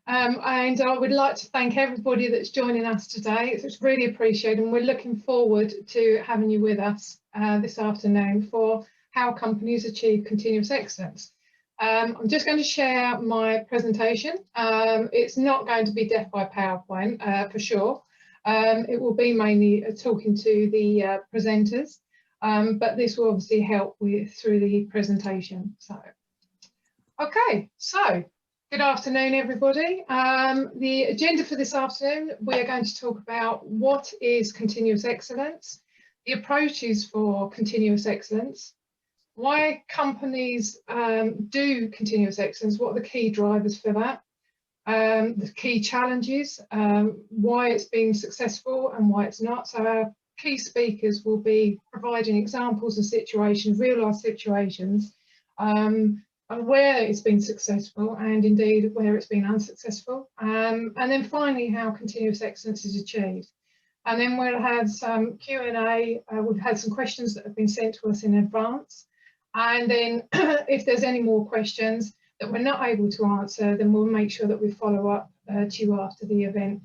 And I would like to thank everybody that's joining us today. It's really appreciated, and we're looking forward to having you with us this afternoon for how companies achieve continuous excellence. I'm just going to share my presentation. It's not going to be death by PowerPoint for sure. It will be mainly talking to the presenters, but this will obviously help through the presentation. Okay, so good afternoon, everybody. The agenda for this afternoon, we are going to talk about what is continuous excellence, the approaches for continuous excellence, why companies do continuous excellence, what are the key drivers for that, the key challenges, why it's been successful and why it's not. So our key speakers will be providing examples of situations, real-life situations, where it's been successful and indeed where it's been unsuccessful, and then finally how continuous excellence is achieved. And then we'll have some Q&A. We've had some questions that have been sent to us in advance, and then if there's any more questions that we're not able to answer, then we'll make sure that we follow up to you after the event.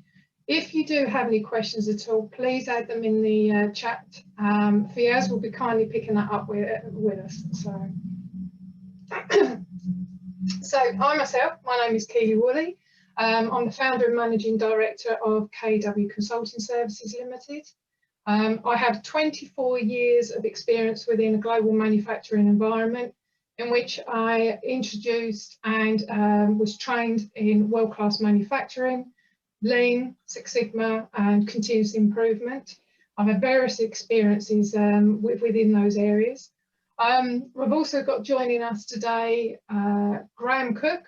If you do have any questions at all, please add them in the chat. Fiaz will be kindly picking that up with us. So I myself, my name is Keely Woolley. I'm the founder and managing director of KW Consulting Services Limited. I have 24 years of experience within a global manufacturing environment in which I introduced and was trained in world-class manufacturing, Lean, Six Sigma and continuous improvement. I've had various experiences within those areas. We've also got joining us today Graham Cook,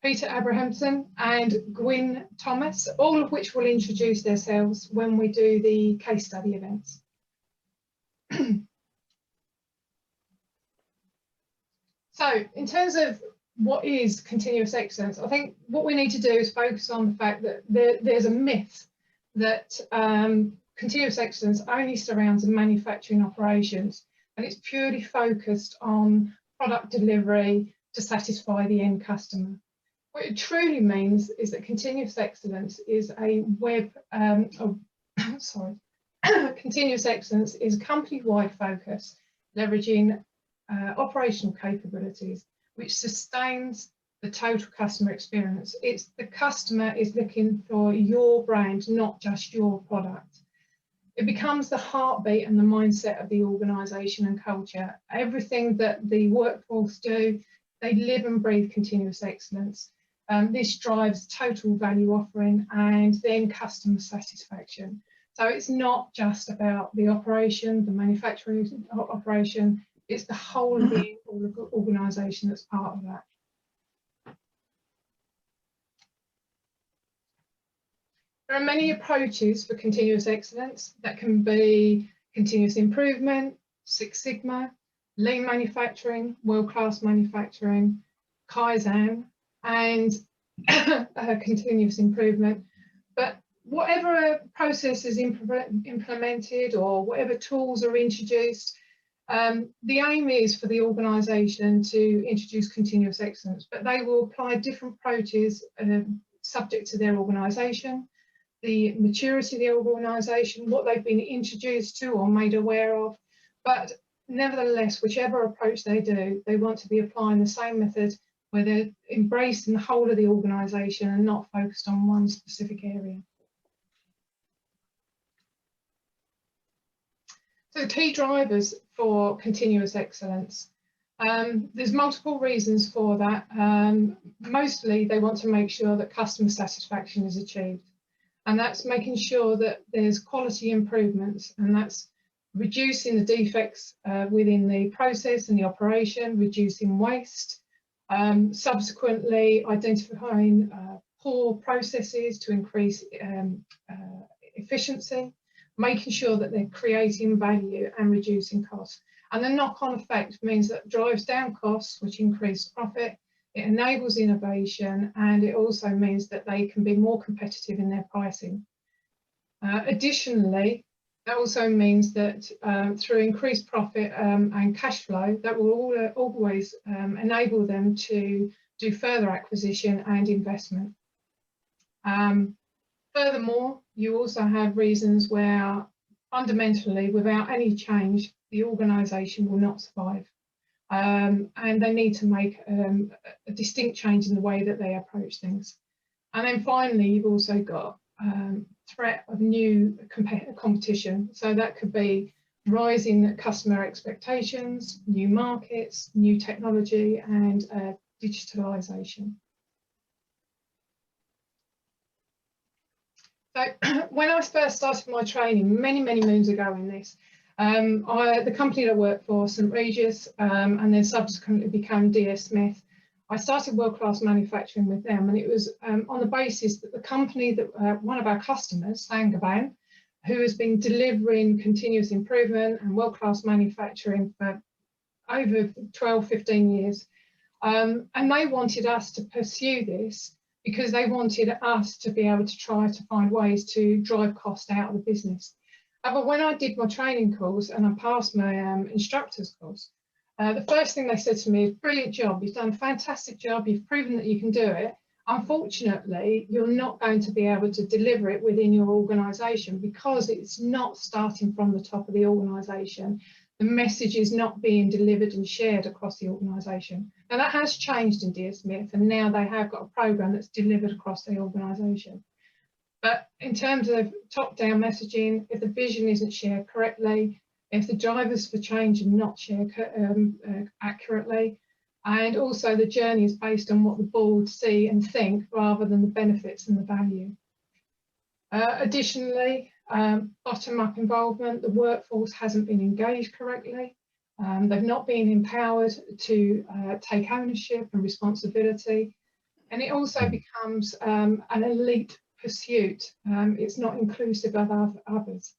Peter Abrahamson and Gwyn Thomas, all of which will introduce themselves when we do the case study events. So in terms of what is continuous excellence, I think what we need to do is focus on the fact that there's a myth that continuous excellence only surrounds manufacturing operations, and it's purely focused on product delivery to satisfy the end customer. What it truly means is that continuous excellence is a continuous excellence is a company-wide focus, leveraging operational capabilities, which sustains the total customer experience. It's the customer is looking for your brand, not just your product. It becomes the heartbeat and the mindset of the organisation and culture. Everything that the workforce do, they live and breathe continuous excellence. This drives total value offering and then customer satisfaction. So it's not just about the operation, the manufacturing operation, it's the whole of the organisation that's part of that. There are many approaches for continuous excellence. That can be continuous improvement, Six Sigma, lean manufacturing, world-class manufacturing, Kaizen, and continuous improvement. But whatever process is implemented or whatever tools are introduced, the aim is for the organisation to introduce continuous excellence, but they will apply different approaches subject to their organisation, the maturity of the organisation, what they've been introduced to or made aware of. But nevertheless, whichever approach they do, they want to be applying the same method where they're embracing the whole of the organisation and not focused on one specific area. So the key drivers for continuous excellence. There's multiple reasons for that. Mostly they want to make sure that customer satisfaction is achieved. And that's making sure that there's quality improvements, and that's reducing the defects within the process and the operation, reducing waste, subsequently identifying poor processes to increase efficiency, making sure that they're creating value and reducing costs. And the knock-on effect means that it drives down costs, which increase profit, it enables innovation, and it also means that they can be more competitive in their pricing. Additionally, that also means that through increased profit and cash flow, that will always enable them to do further acquisition and investment. Furthermore, you also have reasons where fundamentally, without any change, the organisation will not survive. And they need to make a distinct change in the way that they approach things. And then finally, you've also got threat of new competition. So that could be rising customer expectations, new markets, new technology, and digitalisation. So when I first started my training, many moons ago in this, the company that I worked for, St Regis, and then subsequently became DS Smith, I started world-class manufacturing with them, and it was on the basis that the company that one of our customers, Saint-Gobain, who has been delivering continuous improvement and world-class manufacturing for over 12, 15 years, and they wanted us to pursue this because they wanted us to be able to try to find ways to drive cost out of the business. But when I did my training course and I passed my instructor's course, the first thing they said to me is, brilliant job, you've done a fantastic job, you've proven that you can do it. Unfortunately, you're not going to be able to deliver it within your organisation because it's not starting from the top of the organisation. The message is not being delivered and shared across the organisation. Now that has changed in DS Smith, and now they have got a programme that's delivered across the organisation. But in terms of top-down messaging, if the vision isn't shared correctly, if the drivers for change are not shared accurately, and also the journey is based on what the board see and think rather than the benefits and the value. Additionally, bottom-up involvement, the workforce hasn't been engaged correctly. They've not been empowered to take ownership and responsibility. And it also becomes an elite pursuit. It's not inclusive of others.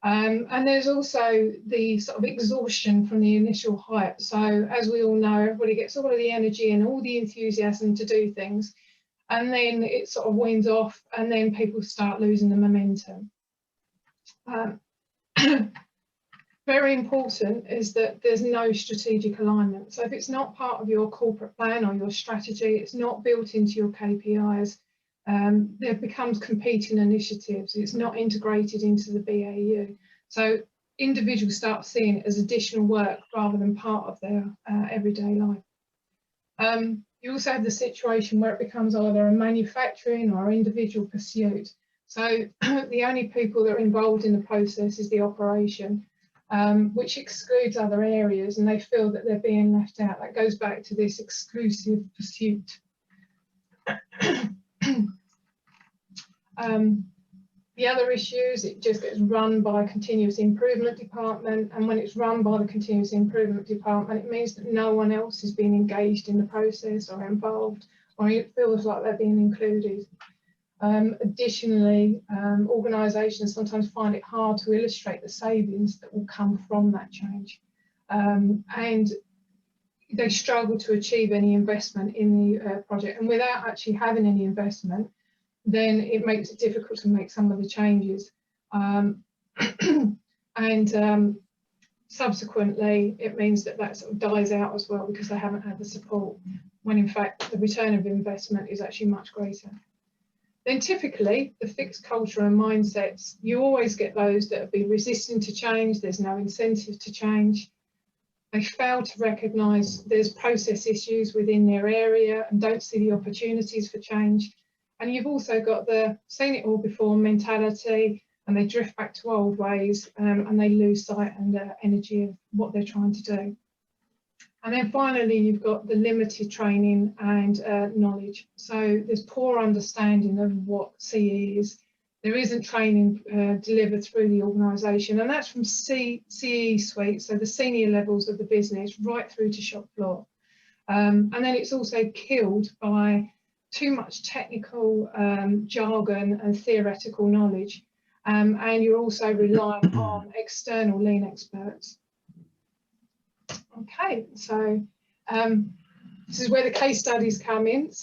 And there's also the sort of exhaustion from the initial hype. So as we all know, everybody gets all of the energy and all the enthusiasm to do things, and then it sort of wanes off, and then people start losing the momentum. Very important is that there's no strategic alignment. So if it's not part of your corporate plan or your strategy, it's not built into your KPIs, there becomes competing initiatives. It's not integrated into the BAU. So individuals start seeing it as additional work rather than part of their everyday life. You also have the situation where it becomes either a manufacturing or individual pursuit. So the only people that are involved in the process is the operation, which excludes other areas, and they feel that they're being left out. That goes back to this exclusive pursuit. The other issues, it just gets run by a continuous improvement department, and when it's run by the continuous improvement department, it means that no one else is being engaged in the process or involved, or it feels like they're being included. Additionally, organisations sometimes find it hard to illustrate the savings that will come from that change, and they struggle to achieve any investment in the project, and without actually having any investment, then it makes it difficult to make some of the changes. Subsequently, it means that that sort of dies out as well because they haven't had the support, when in fact the return of investment is actually much greater. Then typically, the fixed culture and mindsets, you always get those that have been resistant to change, there's no incentive to change. They fail to recognise there's process issues within their area and don't see the opportunities for change. And you've also got the seen it all before mentality, and they drift back to old ways, and they lose sight and energy of what they're trying to do. And then finally, you've got the limited training and knowledge. So there's poor understanding of what CE is. There isn't training delivered through the organisation, and that's from CE suite, so the senior levels of the business, right through to shop floor. And then it's also killed by too much technical jargon and theoretical knowledge, and you're also relying on external lean experts. Okay, so this is where the case studies come in. So